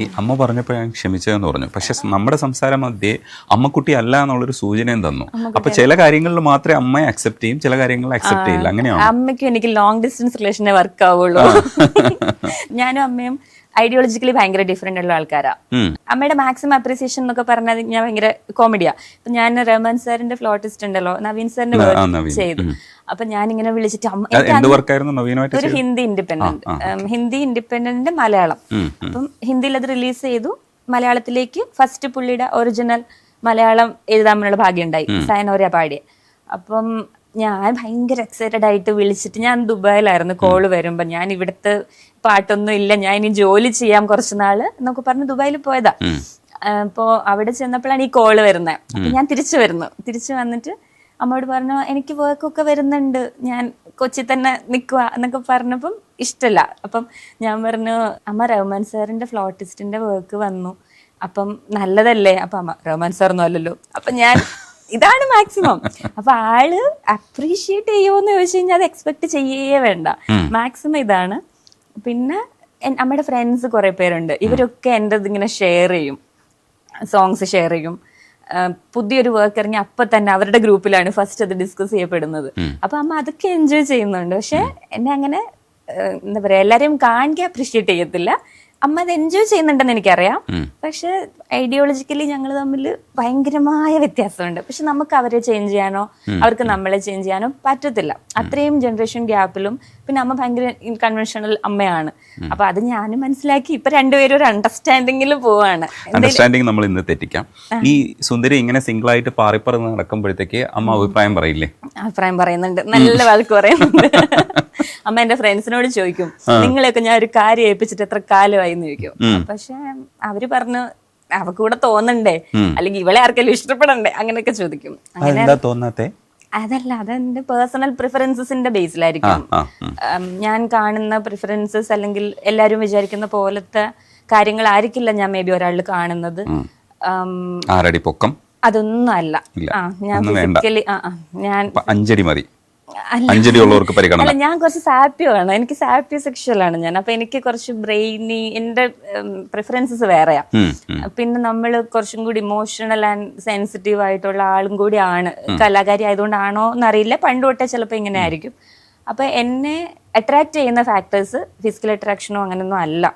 ഈ അമ്മ പറഞ്ഞപ്പോൾ ഞാൻ ക്ഷമിച്ചതെന്ന് പറഞ്ഞു, പക്ഷെ നമ്മുടെ സംസാരം മധ്യേ അമ്മക്കുട്ടി അല്ല എന്നുള്ളൊരു സൂചനയും തന്നു. അപ്പൊ ചില കാര്യങ്ങളിൽ മാത്രമേ അമ്മയെ അക്സെപ്റ്റ് ചെയ്യും, ചില കാര്യങ്ങളിൽ അക്സെപ്റ്റ് ചെയ്യില്ല, അങ്ങനെയാണ്. അമ്മയ്ക്കും എനിക്ക് ലോങ് ഡിസ്റ്റൻസ് റിലേഷനെ വർക്ക് ആവുള്ളൂ. ഞാനും അമ്മയും ഐഡിയോളജിക്കലി ഭയങ്കര ഡിഫറെന്റ് ഉള്ള ആൾക്കാരാ. അമ്മയുടെ മാക്സിമം അപ്രീസിയേഷൻ എന്നൊക്കെ പറഞ്ഞാൽ ഞാൻ ഭയങ്കര കോമഡിയാ. ഇപ്പൊ ഞാൻ റഹ്മാൻ സാറിന്റെ ഫ്ലോട്ടിസ്റ്റ് ഉണ്ടല്ലോ, നവീൻ സാറിന്റെ വർക്ക് ചെയ്തു. അപ്പൊ ഞാനിങ്ങനെ വിളിച്ചിട്ട് ഒരു ഹിന്ദി ഇൻഡിപെൻഡന്റ് മലയാളം. അപ്പം ഹിന്ദിയിൽ അത് റിലീസ് ചെയ്തു. മലയാളത്തിലേക്ക് ഫസ്റ്റ് പുള്ളിയുടെ ഒറിജിനൽ മലയാളം എഴുതാനുള്ള ഭാഗ്യം ഉണ്ടായി, സയനോര പാടിയ. അപ്പം ഞാൻ ഭയങ്കര എക്സൈറ്റഡ് ആയിട്ട് വിളിച്ചിട്ട്, ഞാൻ ദുബായിലായിരുന്നു, കോള് വരുമ്പോ ഞാൻ ഇവിടുത്തെ പാട്ടൊന്നും ഇല്ല, ഞാൻ ഇനി ജോലി ചെയ്യാം കുറച്ച് നാള് എന്നൊക്കെ പറഞ്ഞ് ദുബായിൽ പോയതാ. അപ്പോ അവിടെ ചെന്നപ്പോഴാണ് ഈ കോള് വരുന്നത്. അപ്പൊ ഞാൻ തിരിച്ചു വന്നിട്ട് അമ്മയോട് പറഞ്ഞു, എനിക്ക് വർക്കൊക്കെ വരുന്നുണ്ട്, ഞാൻ കൊച്ചി തന്നെ നിൽക്കുക എന്നൊക്കെ പറഞ്ഞപ്പം ഇഷ്ടമല്ല. അപ്പം ഞാൻ പറഞ്ഞു, അമ്മ റഹ്മാൻ സാറിന്റെ ഫ്ലോട്ടിസ്റ്റിന്റെ വർക്ക് വന്നു, അപ്പം നല്ലതല്ലേ? അപ്പൊ അമ്മ, റഹ്മാൻ സാറൊന്നും അല്ലല്ലോ. അപ്പൊ ഞാൻ ഇതാണ് മാക്സിമം. അപ്പൊ ആള് അപ്രീഷിയേറ്റ് ചെയ്യുമോന്ന് ചോദിച്ചു കഴിഞ്ഞാൽ അത് എക്സ്പെക്ട് ചെയ്യേ വേണ്ട, മാക്സിമം ഇതാണ്. പിന്നെ അമ്മയുടെ ഫ്രണ്ട്സ് കുറെ പേരുണ്ട്, ഇവരൊക്കെ എൻ്റെ ഇതിങ്ങനെ ഷെയർ ചെയ്യും, സോങ്സ് ഷെയർ ചെയ്യും. പുതിയൊരു വർക്ക് ഇറങ്ങി അപ്പൊ തന്നെ അവരുടെ ഗ്രൂപ്പിലാണ് ഫസ്റ്റ് അത് ഡിസ്കസ് ചെയ്യപ്പെടുന്നത്. അപ്പൊ അമ്മ അതൊക്കെ എൻജോയ് ചെയ്യുന്നുണ്ട്. പക്ഷെ എന്നെ അങ്ങനെ എന്താ പറയാ, എല്ലാരെയും കാണിക്കാൻ അപ്രീഷിയേറ്റ് ചെയ്യത്തില്ല. അമ്മ അത് എൻജോയ് ചെയ്യുന്നുണ്ടെന്ന് എനിക്കറിയാം. പക്ഷെ ഐഡിയോളജിക്കലി ഞങ്ങൾ തമ്മിൽ ഭയങ്കരമായ വ്യത്യാസമുണ്ട്. പക്ഷെ നമുക്ക് അവരെ ചേഞ്ച് ചെയ്യാനോ അവർക്ക് നമ്മളെ ചേഞ്ച് ചെയ്യാനോ പറ്റത്തില്ല. അത്രയും ജനറേഷൻ ഗ്യാപ്പിലും. പിന്നെ അമ്മ ഭയങ്കര കൺവെൻഷണൽ അമ്മയാണ്. അപ്പൊ അത് ഞാനും മനസ്സിലാക്കി. ഇപ്പൊ രണ്ടുപേരും ഒരു അണ്ടർസ്റ്റാൻഡിങ്ങിൽ പോവാണ്. അണ്ടർസ്റ്റാൻഡിങ് നമ്മൾ ഇന്ന് തെറ്റിക്കാം. ഈ സുന്ദരി ഇങ്ങനെ സിംഗിൾ ആയിട്ട് പാറിപ്പറന്ന് നടക്കുമ്പോഴത്തേക്ക് അമ്മ അഭിപ്രായം പറയില്ലേ? അഭിപ്രായം പറയുന്നുണ്ട്, നല്ല വാക്ക് പറയുന്നുണ്ട്. അമ്മ എന്റെ ഫ്രണ്ട്സിനോട് ചോദിക്കും, നിങ്ങളെയൊക്കെ ഞാൻ ഒരു കാര്യം ഏൽപ്പിച്ചിട്ട് എത്ര കാലമായി എന്ന് ചോദിക്കും. പക്ഷെ അവര് പറഞ്ഞു, അവക്ക് കൂടെ തോന്നണ്ടേ, അല്ലെങ്കിൽ ഇവളെ ആർക്കെങ്കിലും ഇഷ്ടപ്പെടണ്ടേ, അങ്ങനെയൊക്കെ ചോദിക്കും. അങ്ങനെ അതല്ല, അതെന്റെ പേഴ്സണൽ പ്രിഫറൻസസിന്റെ ബേസിലായിരിക്കും. ഞാൻ കാണുന്ന പ്രിഫറൻസസ് അല്ലെങ്കിൽ എല്ലാരും വിചാരിക്കുന്ന പോലത്തെ കാര്യങ്ങൾ ആയിരിക്കില്ല ഞാൻ മേ ബി ഒരാളിൽ കാണുന്നത്. അതൊന്നും അല്ല. ഞാൻ ഫിസിക്കലി ഞാൻ 5 അടി മതി. അല്ല, ഞാൻ കുറച്ച് സാപ്പിയാണ്, എനിക്ക് സാപ്പി സെക്ഷലാണ് ഞാൻ. അപ്പൊ എനിക്ക് കുറച്ച് ബ്രെയിനി, എന്റെ പ്രിഫറൻസസ് വേറെയാ. പിന്നെ നമ്മൾ കുറച്ചും കൂടി ഇമോഷണൽ ആൻഡ് സെൻസിറ്റീവ് ആയിട്ടുള്ള ആളും കൂടിയാണ്. കലാകാരി ആയതുകൊണ്ടാണോ എന്നറിയില്ല, പണ്ട് തൊട്ടേ ചിലപ്പോൾ ഇങ്ങനെ ആയിരിക്കും. അപ്പൊ എന്നെ അട്രാക്ട് ചെയ്യുന്ന ഫാക്ടേഴ്സ് ഫിസിക്കൽ അട്രാക്ഷനോ അങ്ങനെയൊന്നും അല്ല.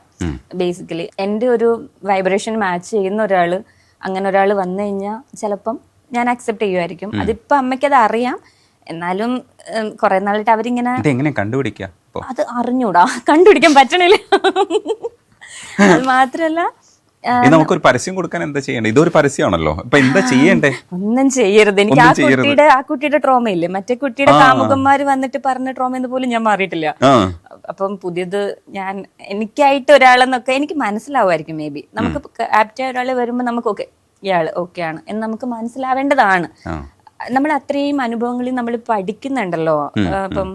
ബേസിക്കലി എന്റെ ഒരു വൈബ്രേഷൻ മാച്ച് ചെയ്യുന്ന ഒരാള്, അങ്ങനെ ഒരാൾ വന്നു കഴിഞ്ഞാൽ ചിലപ്പം ഞാൻ അക്സെപ്റ്റ് ചെയ്യുമായിരിക്കും. അതിപ്പോ അമ്മയ്ക്കത് അറിയാം. എന്നാലും കുറെ നാളായിട്ട് അവരിങ്ങനെ അത് അറിഞ്ഞൂടാ, കണ്ടുപിടിക്കാൻ പറ്റണില്ല. അത് മാത്രല്ല, നമുക്കൊരു പരസ്യം കൊടുക്കാൻ എന്താ ചെയ്യണ്ടേ? ഇതൊരു പരസ്യമാണല്ലോ, ഇപ്പൊ എന്താ ചെയ്യണ്ടേ? ഒന്നും ചെയ്യരുത്. എനിക്ക് ആ കുട്ടിയുടെ ട്രോമ ഇല്ലേ, മറ്റേ കുട്ടിയുടെ കാമുകന്മാര് വന്നിട്ട് പറഞ്ഞ ട്രോമ എന്ന് പോലും ഞാൻ മാറിയിട്ടില്ല. അപ്പം പുതിയത് ഞാൻ എനിക്കായിട്ട് ഒരാളെന്നൊക്കെ എനിക്ക് മനസ്സിലാവുമായിരിക്കും. മേ ബി നമുക്ക് ആപ്റ്റായ ഒരാള് വരുമ്പോ നമുക്ക് ഓക്കെ, ഇയാള് ഓക്കെ ആണ് എന്ന് നമുക്ക് മനസ്സിലാവേണ്ടതാണ്. നമ്മൾ അത്രയും അനുഭവങ്ങളിൽ നമ്മൾ പഠിക്കുന്നുണ്ടല്ലോ. ഇപ്പം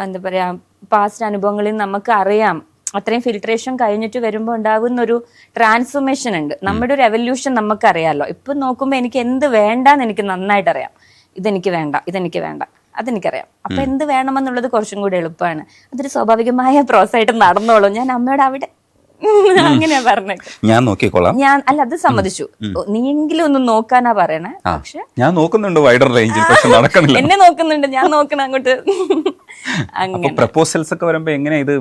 എന്താ പറയാ, പാസ്റ്റ് അനുഭവങ്ങളിൽ നമുക്ക് അറിയാം, അത്രയും ഫിൽട്രേഷൻ കഴിഞ്ഞിട്ട് വരുമ്പോൾ ഉണ്ടാകുന്ന ഒരു ട്രാൻസ്ഫോർമേഷൻ ഉണ്ട്. നമ്മുടെ ഒരു എവല്യൂഷൻ നമുക്കറിയാമല്ലോ. ഇപ്പൊ നോക്കുമ്പോൾ എനിക്ക് എന്ത് വേണ്ടാന്ന് എനിക്ക് നന്നായിട്ട് അറിയാം. ഇതെനിക്ക് വേണ്ട, ഇതെനിക്ക് വേണ്ട, അതെനിക്കറിയാം. അപ്പൊ എന്ത് വേണമെന്നുള്ളത് കുറച്ചും കൂടി എളുപ്പമാണ്. അതൊരു സ്വാഭാവികമായ പ്രോസസ്സായിട്ട് നടന്നോളൂ. ഞാൻ അമ്മയോട് അവിടെ അങ്ങനെയാ പറഞ്ഞത്. ഞാൻ നോക്കിക്കോളാം. ഞാൻ അല്ല, അത് സമ്മതിച്ചു. നീയെങ്കിലും ഒന്ന് നോക്കാനാ പറയണേ. പക്ഷെ ഞാൻ നോക്കുന്നുണ്ട് വൈഡർ റേഞ്ചിൽ, പക്ഷെ നടക്കണില്ല. എന്നെ നോക്കുന്നുണ്ട്, ഞാൻ നോക്കണം അങ്ങോട്ട്. അങ്ങനെ പ്രപ്പോസൽസ് ഒക്കെ വരുമ്പോ എങ്ങനെ ഇത്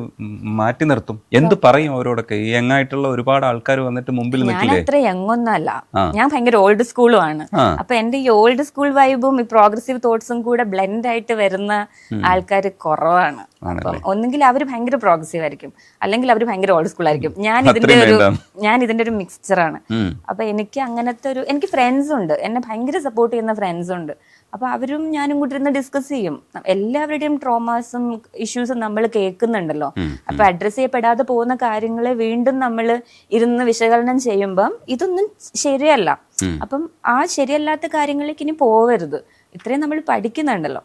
മാറ്റി നിർത്തും? എന്ത് പറയും അവരോടൊക്കെ? യങ് ആയിട്ടുള്ള ഒരുപാട് ആൾക്കാർ വന്നിട്ട് മുമ്പിൽ നിൽക്കില്ലേ? ഞാൻ അത്ര യങ് ഒന്നും അല്ല, ഞാൻ ഭയങ്കര ഓൾഡ് സ്കൂളും ആണ്. അപ്പൊ എന്റെ ഈ ഓൾഡ് സ്കൂൾ വൈബും ഈ പ്രോഗ്രസീവ് തോട്ട്സും കൂടെ ബ്ലെൻഡ് ആയിട്ട് വരുന്ന ആൾക്കാർ കുറവാണ്. അപ്പം ഒന്നുകിൽ അവര് ഭയങ്കര പ്രോഗ്രസീവ് ആയിരിക്കും, അല്ലെങ്കിൽ അവര് ഭയങ്കര ഓൾഡ് സ്കൂൾ ആയിരിക്കും. ഞാൻ ഇതിന്റെ ഒരു മിക്സ്ചറാണ്. അപ്പൊ എനിക്ക് അങ്ങനത്തെ ഒരു, എനിക്ക് ഫ്രണ്ട്സ് ഉണ്ട്, എന്നെ ഭയങ്കര സപ്പോർട്ട് ചെയ്യുന്ന ഫ്രണ്ട്സ് ഉണ്ട്. അപ്പൊ അവരും ഞാനും കൂടി ഇരുന്ന് ഡിസ്കസ് ചെയ്യും. എല്ലാവരുടെയും ട്രോമാസും ഇഷ്യൂസും നമ്മൾ കേൾക്കുന്നുണ്ടല്ലോ. അപ്പൊ അഡ്രസ് ചെയ്യപ്പെടാതെ പോകുന്ന കാര്യങ്ങളെ വീണ്ടും നമ്മൾ ഇരുന്ന് വിശകലനം ചെയ്യുമ്പം ഇതൊന്നും ശരിയല്ല. അപ്പം ആ ശരിയല്ലാത്ത കാര്യങ്ങളിലേക്ക് ഇനി പോവരുത്. ഇത്രയും നമ്മൾ പഠിക്കുന്നുണ്ടല്ലോ.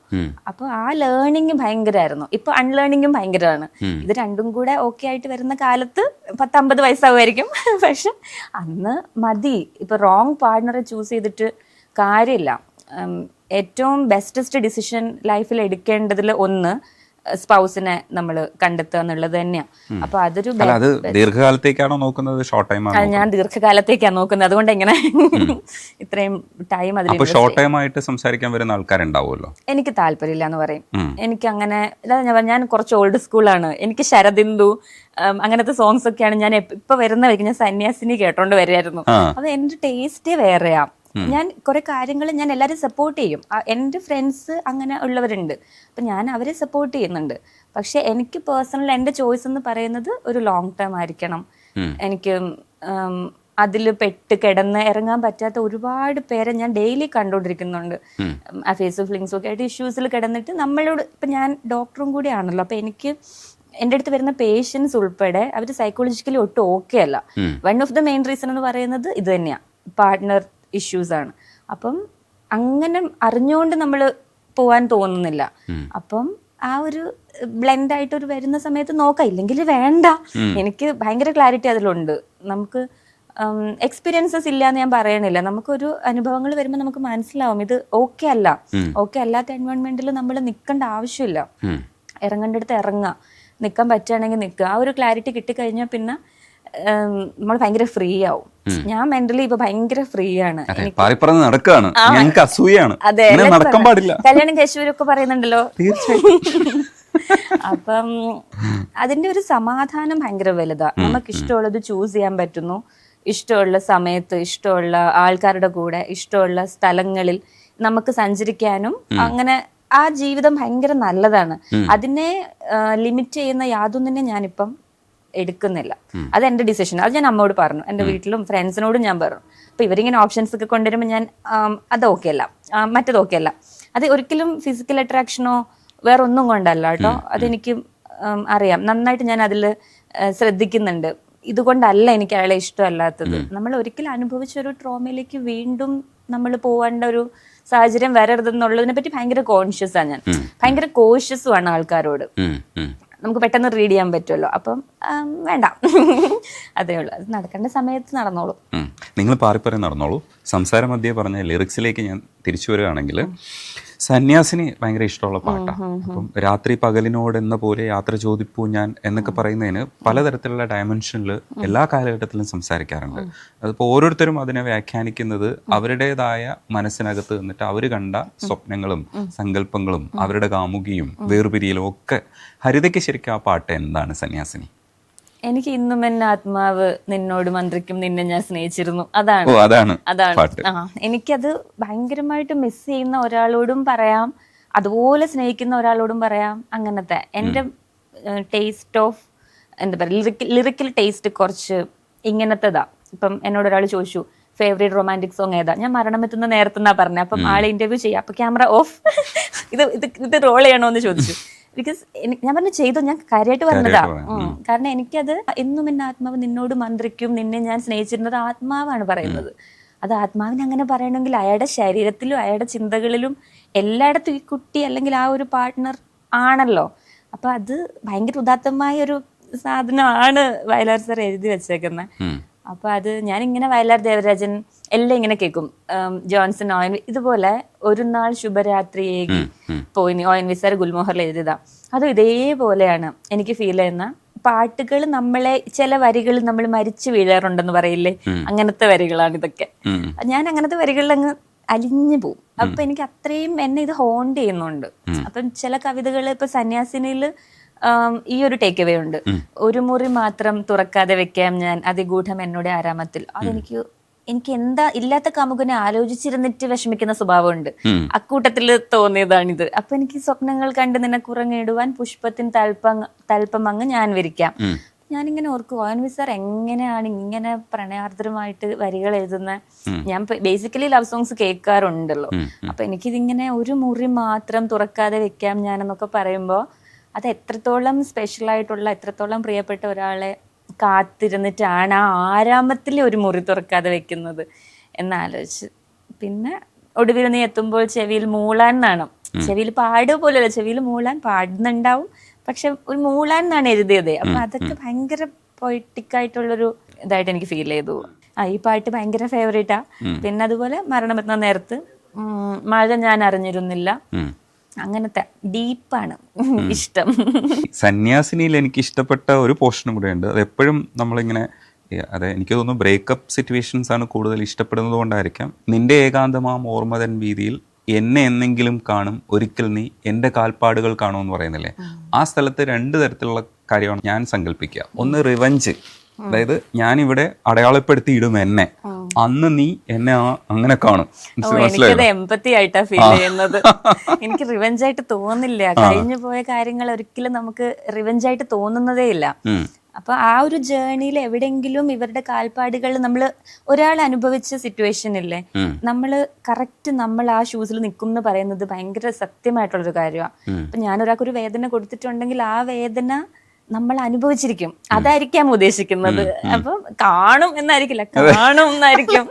അപ്പൊ ആ ലേണിംഗ് ഭയങ്കരമായിരുന്നു. ഇപ്പൊ അൺലേണിംഗും ഭയങ്കരമാണ്. ഇത് രണ്ടും കൂടെ ഓക്കെ ആയിട്ട് വരുന്ന കാലത്ത് 10-50 വയസ്സാവുമായിരിക്കും. പക്ഷെ അന്ന് മതി. ഇപ്പൊ റോങ് പാർട്ട്ണറെ ചൂസ് ചെയ്തിട്ട് കാര്യമില്ല. ഏറ്റവും ബെസ്റ്റസ്റ്റ് ഡിസിഷൻ ലൈഫിൽ എടുക്കേണ്ടതിൽ ഒന്ന്, സ്പൗസിനെ നമ്മൾ കണ്ടെത്തുക എന്നുള്ളത് തന്നെയാണ്. അപ്പൊ അതൊരു അത് ദീർഘകാലത്തേക്കാണോ നോക്കുന്നത്, ഷോർട്ട് ടൈം ആണോ? ഞാൻ ദീർഘകാലത്തേക്കാണ് നോക്കുന്നത്. അതുകൊണ്ട് എങ്ങനെ ഇത്രയും ടൈം അതിൽ ഷോർട്ട് ടൈം ആയിട്ട് സംസാരിക്കാൻ വരുന്ന ആൾക്കാരുണ്ടാവുമല്ലോ. എനിക്ക് താല്പര്യമില്ല എന്ന് പറയും. എനിക്ക് അങ്ങനെ ഞാൻ കുറച്ച് ഓൾഡ് സ്കൂളാണ്. എനിക്ക് ശരദിന്ദു അങ്ങനത്തെ സോങ്സ് ഒക്കെയാണ് ഞാൻ ഇപ്പൊ വരുന്ന വഴിക്ക് ഞാൻ സന്യാസിനി കേട്ടോണ്ട് വരികയായിരുന്നു. അത് എന്റെ ടേസ്റ്റേ വേറെയാ. ഞാൻ കുറെ കാര്യങ്ങൾ ഞാൻ എല്ലാവരും സപ്പോർട്ട് ചെയ്യും. എൻ്റെ ഫ്രണ്ട്സ് അങ്ങനെ ഉള്ളവരുണ്ട്, അപ്പം ഞാൻ അവരെ സപ്പോർട്ട് ചെയ്യുന്നുണ്ട്. പക്ഷെ എനിക്ക് പേഴ്സണൽ എൻ്റെ ചോയ്സ് എന്ന് പറയുന്നത് ഒരു ലോങ് ടേം ആയിരിക്കണം. എനിക്ക് അതിൽ പെട്ട് കിടന്ന് ഇറങ്ങാൻ പറ്റാത്ത ഒരുപാട് പേരെ ഞാൻ ഡെയിലി കണ്ടുകൊണ്ടിരിക്കുന്നുണ്ട്. ഫേസ് ഫ്ലിങ്സും ഒക്കെ ആയിട്ട് ഇഷ്യൂസിൽ കിടന്നിട്ട് നമ്മളോട്, ഇപ്പം ഞാൻ ഡോക്ടറും കൂടി ആണല്ലോ, അപ്പം എനിക്ക് എൻ്റെ അടുത്ത് വരുന്ന പേഷ്യൻസ് ഉൾപ്പെടെ അവർ സൈക്കോളജിക്കലി ഒട്ടും ഓക്കെ അല്ല. One of the main reason എന്ന് പറയുന്നത് ഇത് തന്നെയാണ്, പാർട്ട്ണർ ഇഷ്യൂസ് ആണ്. അപ്പം അങ്ങനെ അറിഞ്ഞുകൊണ്ട് നമ്മൾ പോവാൻ തോന്നുന്നില്ല. അപ്പം ആ ഒരു ബ്ലെൻഡ് ആയിട്ട് ഒരു വരുന്ന സമയത്ത് നോക്കാം, ഇല്ലെങ്കിൽ വേണ്ട. എനിക്ക് ഭയങ്കര ക്ലാരിറ്റി അതിലുണ്ട്. നമുക്ക് എക്സ്പീരിയൻസസ് ഇല്ല എന്ന് ഞാൻ പറയണില്ല. നമുക്കൊരു അനുഭവങ്ങൾ വരുമ്പോൾ നമുക്ക് മനസ്സിലാവും ഇത് ഓക്കെ അല്ല. ഓക്കെ അല്ലാത്ത എൻവയോൺമെന്റിൽ നമ്മൾ നിൽക്കേണ്ട ആവശ്യമില്ല. ഇറങ്ങേണ്ടടുത്ത് ഇറങ്ങുക, നിൽക്കാൻ പറ്റുകയാണെങ്കിൽ നിൽക്കുക. ആ ഒരു ക്ലാരിറ്റി കിട്ടിക്കഴിഞ്ഞാൽ പിന്നെ നമ്മൾ ഭയങ്കര ഫ്രീ ആവും. ഞാൻ മെന്റലി ഇപ്പൊ ഭയങ്കര ഫ്രീ ആണ്. നടക്കാണ്, അസൂയാണ്. അതെ, കല്യാണം കഴിച്ചവരൊക്കെ പറയുന്നുണ്ടല്ലോ. അപ്പം അതിന്റെ ഒരു സമാധാനം ഭയങ്കര വലുതാ. നമുക്ക് ഇഷ്ടമുള്ളത് ചൂസ് ചെയ്യാൻ പറ്റുന്നു. ഇഷ്ടമുള്ള സമയത്ത്, ഇഷ്ടമുള്ള ആൾക്കാരുടെ കൂടെ, ഇഷ്ടമുള്ള സ്ഥലങ്ങളിൽ നമുക്ക് സഞ്ചരിക്കാനും അങ്ങനെ ആ ജീവിതം ഭയങ്കര നല്ലതാണ്. അതിനെ ലിമിറ്റ് ചെയ്യുന്ന യാതൊന്നിനെ ഞാനിപ്പം എടുക്കുന്നില്ല. അത് എൻ്റെ ഡിസിഷൻ. അത് ഞാൻ അമ്മയോട് പറഞ്ഞു, എൻ്റെ വീട്ടിലും ഫ്രണ്ട്സിനോടും ഞാൻ പറഞ്ഞു. അപ്പൊ ഇവരിങ്ങനെ ഓപ്ഷൻസ് ഒക്കെ കൊണ്ടുവരുമ്പോൾ ഞാൻ അത് ഓക്കെ അല്ല, മറ്റേത് ഓക്കെ അല്ല. അത് ഒരിക്കലും ഫിസിക്കൽ അട്രാക്ഷനോ വേറെ ഒന്നും കൊണ്ടല്ല കേട്ടോ. അതെനിക്ക് അറിയാം, നന്നായിട്ട് ഞാൻ അതിൽ ശ്രദ്ധിക്കുന്നുണ്ട്. ഇതുകൊണ്ടല്ല എനിക്ക് അയാളെ ഇഷ്ടമല്ലാത്തത്. നമ്മൾ ഒരിക്കലും അനുഭവിച്ച ഒരു ട്രോമയിലേക്ക് വീണ്ടും നമ്മൾ പോകേണ്ട ഒരു സാഹചര്യം വരരുതെന്നുള്ളതിനെ പറ്റി ഭയങ്കര കോൺഷ്യസ് ആണ് ഞാൻ. ഭയങ്കര കോഷ്യസും ആണ് ആൾക്കാരോട്. നമുക്ക് പെട്ടെന്ന് റീഡ് ചെയ്യാൻ പറ്റുമല്ലോ. അപ്പം വേണ്ട, അതേ ഉള്ളൂ. അത് നടക്കേണ്ട സമയത്ത് നടന്നോളൂ. നിങ്ങൾ പാറിപ്പറയും നടന്നോളൂ. സംസാര മധ്യേ പറഞ്ഞ ലിറിക്സിലേക്ക് ഞാൻ തിരിച്ചു വരികയാണെങ്കിൽ, സന്യാസിനി ഭയങ്കര ഇഷ്ടമുള്ള പാട്ടാണ്. അപ്പം രാത്രി പകലിനോട് എന്ന പോലെ യാത്ര ചോദിപ്പൂ ഞാൻ എന്നൊക്കെ പറയുന്നതിന് പലതരത്തിലുള്ള ഡയമെൻഷനിൽ എല്ലാ കാലഘട്ടത്തിലും സംസാരിക്കാറുണ്ട്. അതിപ്പോൾ ഓരോരുത്തരും അതിനെ വ്യാഖ്യാനിക്കുന്നത് അവരുടേതായ മനസ്സിനകത്ത് നിന്നിട്ട് അവർ കണ്ട സ്വപ്നങ്ങളും സങ്കല്പങ്ങളും അവരുടെ കാമുകിയും വേർപിരിയലും ഒക്കെ. ഹരിതയ്ക്ക് ശരിക്കും ആ പാട്ട് എന്താണ് സന്യാസിനി? എനിക്ക് ഇന്നും എന്നെ ആത്മാവ് നിന്നോട് മന്ത്രിക്കും, നിന്നെ ഞാൻ സ്നേഹിച്ചിരുന്നു. അതാണ് എനിക്കത് ഭയങ്കരമായിട്ട് മിസ് ചെയ്യുന്ന ഒരാളോടും പറയാം, അതുപോലെ സ്നേഹിക്കുന്ന ഒരാളോടും പറയാം. അങ്ങനത്തെ എൻ്റെ ടേസ്റ്റ് ഓഫ് എന്താ പറയുക, ലിറിക്കൽ ടേസ്റ്റ് കുറച്ച് ഇങ്ങനത്തേതാ. ഇപ്പം എന്നോട് ഒരാൾ ചോദിച്ചു ഫേവറേറ്റ് റൊമാൻറ്റിക് സോങ് ഏതാ, ഞാൻ മരണമെത്തുന്ന നേരത്തെന്നാ പറഞ്ഞത്. അപ്പം ആളെ ഇന്റർവ്യൂ ചെയ്യാം, അപ്പൊ ക്യാമറ ഓഫ്, ഇത് റോൾ ചെയ്യണോ എന്ന് ചോദിച്ചു. ബിക്കോസ് ഞാൻ പറഞ്ഞു ചെയ്തു, ഞാൻ കാര്യമായിട്ട് പറഞ്ഞതാ. കാരണം എനിക്കത് എന്നും എന്നെ ആത്മാവ് നിന്നോട് മന്ത്രിക്കും, നിന്നെ ഞാൻ സ്നേഹിച്ചിരുന്നത് ആത്മാവാണ് പറയുന്നത്. അത് ആത്മാവിനെ അങ്ങനെ പറയണമെങ്കിൽ അയാളുടെ ശരീരത്തിലും അയാളുടെ ചിന്തകളിലും എല്ലായിടത്തും ഈ കുട്ടി അല്ലെങ്കിൽ ആ ഒരു പാർട്ട്ണർ ആണല്ലോ. അപ്പൊ അത് ഭയങ്കര ഉദാത്തമായ ഒരു സാധനമാണ് വയലാർ സാർ എഴുതി വെച്ചേക്കുന്നത്. അപ്പൊ അത് ഞാനിങ്ങനെ വയലാർ ദേവരാജൻ എല്ലാം ഇങ്ങനെ കേൾക്കും. ജോൺസൺ ഇതുപോലെ ഒരു നാൾ ശുഭരാത്രിയേകി പോയി ONV സാർ ഗുൽമോഹറിൽ എഴുതിയതാ. അതും ഇതേപോലെയാണ് എനിക്ക് ഫീൽ ചെയ്യുന്ന പാട്ടുകൾ. നമ്മളെ ചില വരികൾ നമ്മൾ മരിച്ചു വീഴാറുണ്ടെന്ന് പറയില്ലേ, അങ്ങനത്തെ വരികളാണ് ഇതൊക്കെ. ഞാൻ അങ്ങനത്തെ വരികളിൽ അങ്ങ് അലിഞ്ഞു പോവും. അപ്പൊ എനിക്ക് അത്രയും എന്നെ ഇത് ഹോണ്ട് ചെയ്യുന്നുണ്ട്. അപ്പം ചില കവിതകൾ ഇപ്പൊ സന്യാസിനിയിൽ ഈ ഒരു ടേക്ക് അവേ ഉണ്ട്. ഒരു മുറി മാത്രം തുറക്കാതെ വെക്കാം ഞാൻ അതിഗൂഢം എന്നോട് ആരാമത്തിൽ. എനിക്ക് എന്താ ഇല്ലാത്ത കാമുകനെ ആലോചിച്ചിരുന്നിട്ട് വിഷമിക്കുന്ന സ്വഭാവമുണ്ട്. അക്കൂട്ടത്തിൽ തോന്നിയതാണിത്. അപ്പൊ എനിക്ക് സ്വപ്നങ്ങൾ കണ്ട് നിന്നെ കുറങ്ങിടുവാൻ പുഷ്പത്തിൻ തൽപ്പമങ്ങ് ഞാൻ വിരിക്കാം. ഞാനിങ്ങനെ ഓർക്കും ONV സാർ എങ്ങനെയാണ് ഇങ്ങനെ പ്രണയാർദ്രമായിട്ട് വരികൾ എഴുതുന്ന. ഞാൻ ബേസിക്കലി ലവ് സോങ്സ് കേൾക്കാറുണ്ടല്ലോ. അപ്പൊ എനിക്കിതിങ്ങനെ ഒരു മുറി മാത്രം തുറക്കാതെ വെക്കാം ഞാൻ എന്നൊക്കെ പറയുമ്പോ അത് എത്രത്തോളം സ്പെഷ്യൽ ആയിട്ടുള്ള, എത്രത്തോളം പ്രിയപ്പെട്ട ഒരാളെ കാത്തിരുന്നിട്ടാണ് ആ ആരാമത്തിൽ ഒരു മുറി തുറക്കാതെ വെക്കുന്നത് എന്നാലോചിച്ച്. പിന്നെ ഒടുവിൽ നീ എത്തുമ്പോൾ ചെവിയിൽ മൂളാൻ എന്നാണ്. ചെവിയിൽ പാടുക പോലെയല്ല, ചെവിയിൽ മൂളാൻ പാടുന്നുണ്ടാവും, പക്ഷെ ഒരു മൂളാൻ എന്നാണ് എഴുതിയത്. അപ്പൊ അതൊക്കെ ഭയങ്കര പൊയറ്റിക് ആയിട്ടുള്ളൊരു ഇതായിട്ട് എനിക്ക് ഫീൽ ചെയ്തു. ഈ പാട്ട് ഭയങ്കര ഫേവറേറ്റാ. പിന്നെ അതുപോലെ മരണമെത്തുന്ന നേരത്ത്, മഴ ഞാൻ അറിഞ്ഞിരുന്നില്ല, അങ്ങനത്തെ ഡീപ്പാണ് ഇഷ്ടം. സന്യാസിനിയിൽ എനിക്ക് ഇഷ്ടപ്പെട്ട ഒരു പോർഷനും കൂടെ ഉണ്ട്. അത് എപ്പോഴും നമ്മളിങ്ങനെ അതെ എനിക്ക് തോന്നുന്നു ബ്രേക്കപ്പ് സിറ്റുവേഷൻസ് ആണ് കൂടുതൽ ഇഷ്ടപ്പെടുന്നത് കൊണ്ടായിരിക്കാം. നിന്റെ ഏകാന്തമാം ഓർമ്മതൻ വീതിയിൽ എന്നെ എന്നെങ്കിലും കാണും ഒരിക്കൽ നീ എൻ്റെ കാൽപ്പാടുകൾ കാണുമെന്ന് പറയുന്നില്ലേ, ആ സ്ഥലത്ത് രണ്ട് തരത്തിലുള്ള കാര്യമാണ് ഞാൻ സങ്കല്പിക്കുക. ഒന്ന് റിവഞ്ച്, അതായത് ഞാനിവിടെ അടയാളപ്പെടുത്തിയിടും എന്നെ, അന്ന് നീ എന്നെ അങ്ങനെ കാണും. എനിക്കത് എമ്പത്തി ആയിട്ടാ ഫീൽ ചെയ്യുന്നത്. എനിക്ക് റിവെഞ്ച് ആയിട്ട് തോന്നില്ല. കഴിഞ്ഞു പോയ കാര്യങ്ങൾ ഒരിക്കലും നമുക്ക് റിവെഞ്ച് ആയിട്ട് തോന്നുന്നതേ ഇല്ല. അപ്പൊ ആ ഒരു ജേർണിയിൽ എവിടെയെങ്കിലും ഇവരുടെ കാൽപ്പാടുകൾ നമ്മൾ ഒരാൾ അനുഭവിച്ച സിറ്റുവേഷൻ ഇല്ലേ, നമ്മള് കറക്റ്റ് നമ്മൾ ആ ഷൂസിൽ നിൽക്കും എന്ന് പറയുന്നത് ഭയങ്കര സത്യമായിട്ടുള്ളൊരു കാര്യമാണ്. അപ്പൊ ഞാൻ ഒരാൾക്കൊരു വേദന കൊടുത്തിട്ടുണ്ടെങ്കിൽ ആ വേദന നമ്മൾ അനുഭവിച്ചിരിക്കും, അതായിരിക്കാം ഉദ്ദേശിക്കുന്നത്. അപ്പൊ കാണും എന്നായിരിക്കില്ല, കാണും എന്നായിരിക്കും.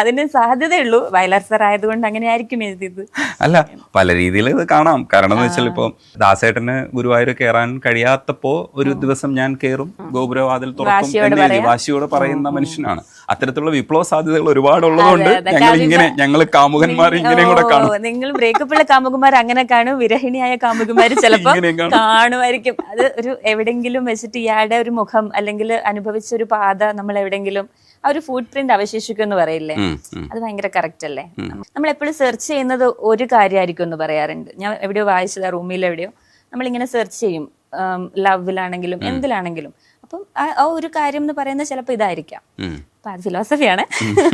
അതിന് സാധ്യതയുള്ളൂ. വയലാർ സർ ആയതുകൊണ്ട് അങ്ങനെ ആയിരിക്കും എഴുതിയത്. അല്ല, പല രീതിയിൽ ഇത് കാണാം. കാരണം എന്ന് വെച്ചാൽ ഇപ്പൊ ദാസേട്ടന് ഗുരുവായൂർ കയറാൻ കഴിയാത്തപ്പോ ഒരു ദിവസം ഞാൻ കയറും, ഗോപുരവാതിൽ തുറക്കും, വാശിയോടെ പറയുന്ന മനുഷ്യനാണ്. അത്തരത്തിലുള്ള വിപ്ലവ സാധ്യതകൾ ഒരുപാടുള്ളതുകൊണ്ട് ഞങ്ങൾ കാമുകന്മാർ ഇങ്ങനെയും കൂടെ കാണും. നിങ്ങൾ ബ്രേക്കപ്പുള്ള കാമുകന്മാർ അങ്ങനെ കാണും, വിരഹിണിയായ കാമുകന്മാർ ചിലപ്പോ കാണുമായിരിക്കും. അത് ഒരു എവിടെങ്കിലും വെച്ചിട്ട് ഇയാളുടെ ഒരു മുഖം അല്ലെങ്കിൽ അനുഭവിച്ച ഒരു പാത നമ്മൾ എവിടെങ്കിലും ആ ഒരു ഫുട് പ്രിന്റ് അവശേഷിക്കും എന്ന് പറയില്ലേ, അത് ഭയങ്കര കറക്റ്റ് അല്ലേ. നമ്മൾ എപ്പോഴും സെർച്ച് ചെയ്യുന്നത് ഒരു കാര്യമായിരിക്കും എന്ന് പറയാറുണ്ട്. ഞാൻ എവിടെയോ വായിച്ചത്, റൂമിൽ എവിടെയോ നമ്മളിങ്ങനെ സെർച്ച് ചെയ്യും, ലവിലാണെങ്കിലും എന്തിലാണെങ്കിലും. അപ്പം ആ ഒരു കാര്യം എന്ന് പറയുന്നത് ചിലപ്പോൾ ഇതായിരിക്കാം. അപ്പൊ അത് ഫിലോസഫിയാണ്,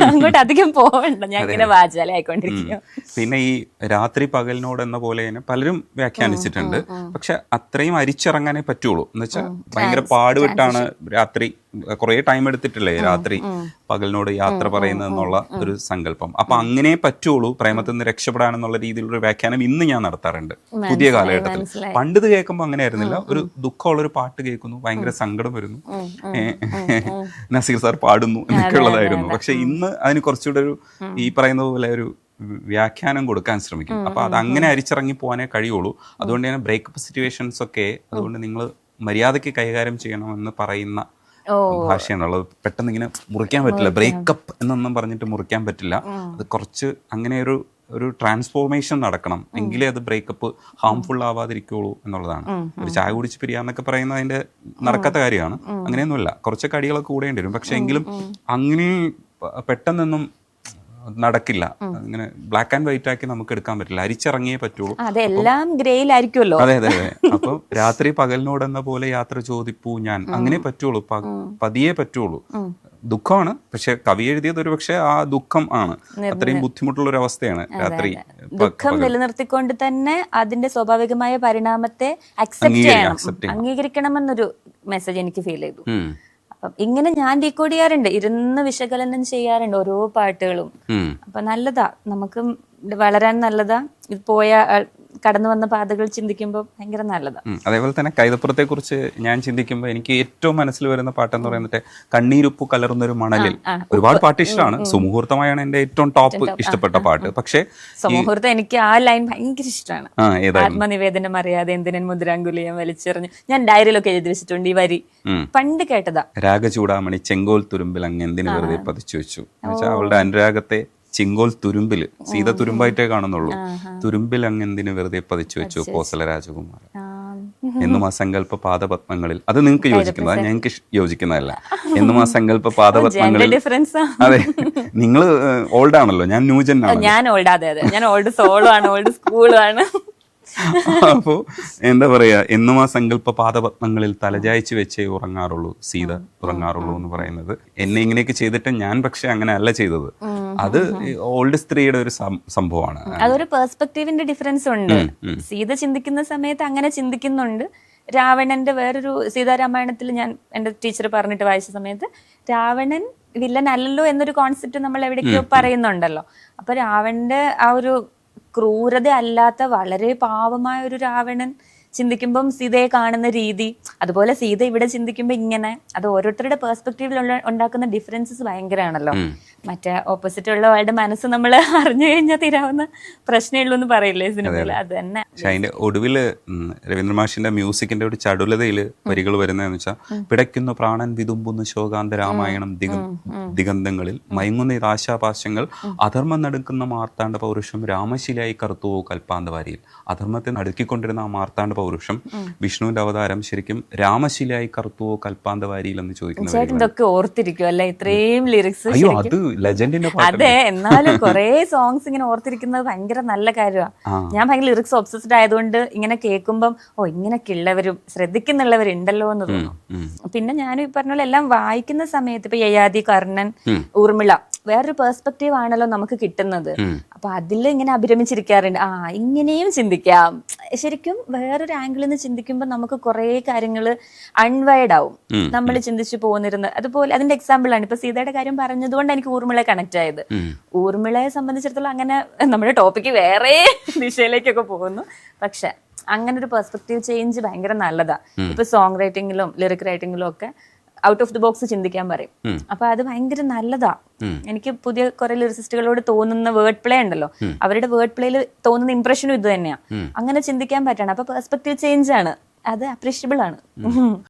അങ്ങോട്ട് അധികം പോവണ്ട, ഞാൻ ഇങ്ങനെ വാചാലായിക്കൊണ്ടിരിക്കും. പിന്നെ ഈ രാത്രി പകലിനോട് എന്ന പോലെ തന്നെ പലരും വ്യാഖ്യാനിച്ചിട്ടുണ്ട്. പക്ഷെ അത്രയും അരിച്ചിറങ്ങാനേ പറ്റുള്ളൂ. എന്ന് വെച്ചാൽ ഭയങ്കര പാടുവിട്ടാണ് രാത്രി, കുറെ ടൈം എടുത്തിട്ടില്ലേ രാത്രി പകലിനോട് യാത്ര പറയുന്നതെന്നുള്ള ഒരു സങ്കല്പം. അപ്പൊ അങ്ങനെ പറ്റുള്ളൂ പ്രേമത്തിൽ നിന്ന് രക്ഷപ്പെടാനെന്നുള്ള രീതിയിലുള്ള വ്യാഖ്യാനം ഇന്ന് ഞാൻ നടത്താറുണ്ട് പുതിയ കാലഘട്ടത്തിൽ. പണ്ട് ഇത് കേൾക്കുമ്പോൾ അങ്ങനെ ആയിരുന്നില്ല. ഒരു ദുഃഖമുള്ളൊരു പാട്ട് കേൾക്കുന്നു, ഭയങ്കര സങ്കടം വരുന്നു, നസീർ സാർ പാടുന്നു എന്നൊക്കെ ഉള്ളതായിരുന്നു. പക്ഷെ ഇന്ന് അതിന് കുറച്ചുകൂടെ ഒരു ഈ പറയുന്ന പോലെ ഒരു വ്യാഖ്യാനം കൊടുക്കാൻ ശ്രമിക്കും. അപ്പൊ അത് അങ്ങനെ അരിച്ചിറങ്ങി പോകാനേ കഴിയുള്ളൂ. അതുകൊണ്ട് തന്നെ ബ്രേക്കപ്പ് സിറ്റുവേഷൻസ് ഒക്കെ അതുകൊണ്ട് നിങ്ങൾ മര്യാദയ്ക്ക് കൈകാര്യം ചെയ്യണമെന്ന് പറയുന്ന ഭാഷയാണുള്ളത്. പെട്ടെന്ന് ഇങ്ങനെ മുറിക്കാൻ പറ്റില്ല. ബ്രേക്കപ്പ് എന്നൊന്നും പറഞ്ഞിട്ട് മുറിക്കാൻ പറ്റില്ല. അത് കുറച്ച് അങ്ങനെ ഒരു ട്രാൻസ്ഫോർമേഷൻ നടക്കണം, എങ്കിലേ അത് ബ്രേക്കപ്പ് ഹാംഫുൾ ആവാതിരിക്കുള്ളൂ എന്നുള്ളതാണ്. ഒരു ചായ കുടിച്ച് പിരിയാന്നൊക്കെ പറയുന്നത് അതിന്റെ നടക്കാത്ത കാര്യമാണ്. അങ്ങനെയൊന്നുമില്ല, കുറച്ചൊക്കെ അടികളൊക്കെ കൂടേണ്ടി വരും. പക്ഷെ എങ്കിലും അങ്ങനെ പെട്ടെന്നൊന്നും നടക്കില്ല. ഇങ്ങനെ ബ്ലാക്ക് ആൻഡ് വൈറ്റ് ആക്കി നമുക്ക് എടുക്കാൻ പറ്റില്ല, അരിച്ചിറങ്ങിയേ പറ്റുള്ളൂ. അതെല്ലാം ഗ്രേയിലായിരിക്കുമല്ലോ. അതെ അതെ അതെ. അപ്പൊ രാത്രി പകലിനോടെന്ന പോലെ യാത്ര ചോദിപ്പൂ ഞാൻ, അങ്ങനെ പറ്റുള്ളൂ, പതിയെ പറ്റുള്ളൂ. ദുഃഖമാണ്, പക്ഷെ കവി എഴുതിയത് ഒരു പക്ഷെ ആ ദുഃഖം ആണ്. അത്രയും ബുദ്ധിമുട്ടുള്ള ഒരു അവസ്ഥയാണ് രാത്രി. ദുഃഖം നിലനിർത്തിക്കൊണ്ട് തന്നെ അതിന്റെ സ്വാഭാവികമായ പരിണാമത്തെ അക്സെപ്റ്റ് ചെയ്യണം, അംഗീകരിക്കണമെന്നൊരു മെസ്സേജ് എനിക്ക് ഫീൽ ചെയ്തു. അപ്പം ഇങ്ങനെ ഞാൻ ഡീകോഡ് ചെയ്യാറുണ്ട്, ഇരുന്ന് വിശകലനം ചെയ്യാറുണ്ട് ഓരോ പാട്ടുകളും. അപ്പൊ നല്ലതാ, നമുക്ക് വളരാൻ നല്ലതാ. ഇത് പോയ കടന്നു വന്ന പാതകൾ ചിന്തിക്കുമ്പോൾ ഭയങ്കര നല്ലതാ. അതേപോലെ തന്നെ കൈതപ്പുറത്തെ കുറിച്ച് ഞാൻ ചിന്തിക്കുമ്പോൾ എനിക്ക് ഏറ്റവും മനസ്സിൽ വരുന്ന പാട്ടെന്ന് പറയുന്നത് കണ്ണീരുപ്പു കലർന്നൊരു മണലിൽ. ഒരുപാട് പാട്ട് ഇഷ്ടമാണ്. സുമുഹൂർത്തമായാണ് എന്റെ ഏറ്റവും ടോപ്പ് ഇഷ്ടപ്പെട്ട പാട്ട്. പക്ഷേ സുമുഹൂർത്തം എനിക്ക് ആ ലൈൻ ഭയങ്കര ഇഷ്ടമാണ്. ആത്മനിവേദനം അറിയാതെ എന്തിനൻ മുദ്രാങ്കുലിയം വലിച്ചെറിഞ്ഞു. ഞാൻ ഡയറിയിലൊക്കെ എഴുതി വെച്ചിട്ടുണ്ട് ഈ വരി, പണ്ട് കേട്ടതാ. രാഗചൂടാമണി ചെങ്കോൽ തുരുമ്പിൽ അങ്ങ് എന്തിനു വെറുതെ പതിച്ചു വെച്ചു. എന്നുവെച്ചാൽ അവളുടെ അനുരാഗത്തെ ചിങ്കോൽ തുരുമ്പില്, സീത തുരുമ്പായിട്ടേ കാണുന്നുള്ളൂ, തുരുമ്പിൽ അങ്ങ് എന്തിനു വെറുതെ പതിച്ചു വെച്ചു കോസല രാജകുമാരൻ എന്നും ആ സങ്കല്പ പാദപത്മങ്ങളിൽ. അത് നിങ്ങൾക്ക് യോജിക്കുന്നതാ, ഞങ്ങൾക്ക് യോജിക്കുന്നതല്ല. എന്നും ആ സങ്കല്പ പാദപത്മങ്ങളിൽ. അതെ, നിങ്ങൾ ഓൾഡ് ആണല്ലോ, ഞാൻ ന്യൂജൻ ആണ്. ഞാൻ ഓൾഡ്, അതെ അതെ, ഞാൻ ഓൾഡ് സോളോ ആണ്, ഓൾഡ് സ്കൂളും ആണ്. അപ്പോ എന്താ പറയാ, എന്നും ആ സങ്കല്പ പാദപത്മങ്ങളിൽ തലചായ്ച്ചു വെച്ചേ ഉറങ്ങാറുള്ളൂ സീത ഉറങ്ങാറുള്ളൂ എന്ന് പറയുന്നത്. എന്നെ ഇങ്ങനെയൊക്കെ ചെയ്തിട്ട് ഞാൻ പക്ഷെ അങ്ങനെ അല്ല ചെയ്തത്. അത് ഓൾഡ് സ്ത്രീയുടെ ഒരു സംഭവമാണ്. അതൊരു പെർസ്പെക്റ്റീവിന്റെ ഡിഫറൻസ് ഉണ്ട്. സീത ചിന്തിക്കുന്ന സമയത്ത് അങ്ങനെ ചിന്തിക്കുന്നുണ്ട്. രാവണന്റെ വേറൊരു സീതാരാമായണത്തിൽ ഞാൻ എൻ്റെ ടീച്ചർ പറഞ്ഞിട്ട് വായിച്ച സമയത്ത് രാവണൻ വില്ലൻ അല്ലല്ലോ എന്നൊരു കോൺസെപ്റ്റ് നമ്മൾ എവിടേക്കോ പറയുന്നുണ്ടല്ലോ. അപ്പൊ രാവണന്റെ ആ ഒരു ക്രൂരത അല്ലാത്ത വളരെ പാവമായ ഒരു രാവണൻ ചിന്തിക്കുമ്പം സീതയെ കാണുന്ന രീതി, അതുപോലെ സീത ഇവിടെ ചിന്തിക്കുമ്പോൾ ഇങ്ങനെ, അത് ഓരോരുത്തരുടെ പെർസ്പെക്റ്റീവിൽ ഉണ്ടാക്കുന്ന ഡിഫറൻസസ് ഭയങ്കരമാണല്ലോ. മറ്റേ ഓപ്പോസിറ്റ് ഉള്ള ആളുടെ മനസ്സ് നമ്മൾ അറിഞ്ഞു കഴിഞ്ഞാൽ തീരാവുന്ന പ്രശ്നമേ ഉള്ളൂ എന്ന് പറയില്ലേ സിനിമയിൽ, അത് തന്നെ. പക്ഷെ അതിന്റെ ഒടുവില് രവീന്ദ്ര മാഷിന്റെ മ്യൂസിക്കിന്റെ ഒരു ചടുലതയില് വരികൾ വരുന്നതെന്ന് വെച്ചാൽ, പിടയ്ക്കുന്നു പ്രാണൻ വിതുമ്പുന്നു ശോകാന്ത രാമായണം ദിഗന്ധങ്ങളിൽ മയങ്ങുന്ന ആശാപാശങ്ങൾ അധർമ്മം നടുക്കുന്ന മാർത്താണ്ഡ പൗരുഷം രാമശിലായി കറുത്തുവോ കൽപ്പാന്തവാരിയിൽ. അധർമ്മത്തെ നടുക്കിക്കൊണ്ടിരുന്ന ആ മാർത്താണ്ഡ പൗരുഷം വിഷ്ണുവിന്റെ അവതാരം ശരിക്കും രാമശിലായി കറുത്തുവോ കൽപ്പാന്തവാരിയിൽ എന്ന് ചോദിക്കുന്നത് ഇതൊക്കെ ഓർത്തിരിക്കും അല്ലെ, ഇത്രയും ലിറിക്സ്. അയ്യോ, അത് ലെജൻഡിന്റെ അതെ, എന്നാലും കുറെ സോങ്സ് ഇങ്ങനെ ഓർത്തിരിക്കുന്നത് ഭയങ്കര നല്ല കാര്യമാണ്. ഞാൻ ഭയങ്കര ലിറിക്സ് ഒബ്സസ്ഡ് ആയതുകൊണ്ട് ഇങ്ങനെ കേൾക്കുമ്പം ഇങ്ങനെയൊക്കെ ഉള്ളവരും ശ്രദ്ധിക്കുന്നുള്ളവരുണ്ടല്ലോ എന്ന് തോന്നും. പിന്നെ ഞാൻ ഈ പറഞ്ഞ പോലെ എല്ലാം വായിക്കുന്ന സമയത്ത് ഇപ്പൊ യയാതി, കർണൻ, ഊർമിള വേറൊരു പെർസ്പെക്റ്റീവ് ആണല്ലോ നമുക്ക് കിട്ടുന്നത്. അപ്പൊ അതിൽ ഇങ്ങനെ അഭിരമിച്ചിരിക്കാറുണ്ട്. ഇങ്ങനെയും ചിന്തിക്കാം. ശരിക്കും വേറൊരു ആംഗിളിൽ നിന്ന് ചിന്തിക്കുമ്പോൾ നമുക്ക് കുറെ കാര്യങ്ങൾ അൺവൈഡ് ആവും, നമ്മൾ ചിന്തിച്ചു പോന്നിരുന്നത്. അതുപോലെ അതിന്റെ എക്സാമ്പിൾ ആണ് ഇപ്പൊ സീതയുടെ കാര്യം പറഞ്ഞതുകൊണ്ട് എനിക്ക് ഊർമിളയെ കണക്ട് ആയത്. ഊർമിളയെ സംബന്ധിച്ചിടത്തോളം അങ്ങനെ നമ്മുടെ ടോപ്പിക്ക് വേറെ ദിശയിലേക്കൊക്കെ പോകുന്നു. പക്ഷെ അങ്ങനെ ഒരു പെർസ്പെക്റ്റീവ് ചേഞ്ച് ഭയങ്കര നല്ലതാ. ഇപ്പൊ സോങ് റൈറ്റിംഗിലും ലിറിക് റൈറ്റിംഗിലും ഒക്കെ ഔട്ട് ഓഫ് ദി ബോക്സ് ചിന്തിക്കാൻ പറയും. അപ്പൊ അത് ഭയങ്കര നല്ലതാ. എനിക്ക് പുതിയ കുറെ ലിറിസിസ്റ്റുകളോട് തോന്നുന്ന വേർഡ് പ്ലേ ഉണ്ടല്ലോ, അവരുടെ വേർഡ് പ്ലേയിൽ തോന്നുന്ന ഇംപ്രഷനും ഇത് തന്നെയാ. അങ്ങനെ ചിന്തിക്കാൻ പറ്റണം. അപ്പൊ പെർസ്പെക്റ്റീവ് ചേഞ്ച് ആണ്, അത് അപ്രീഷിയബിൾ ആണ്.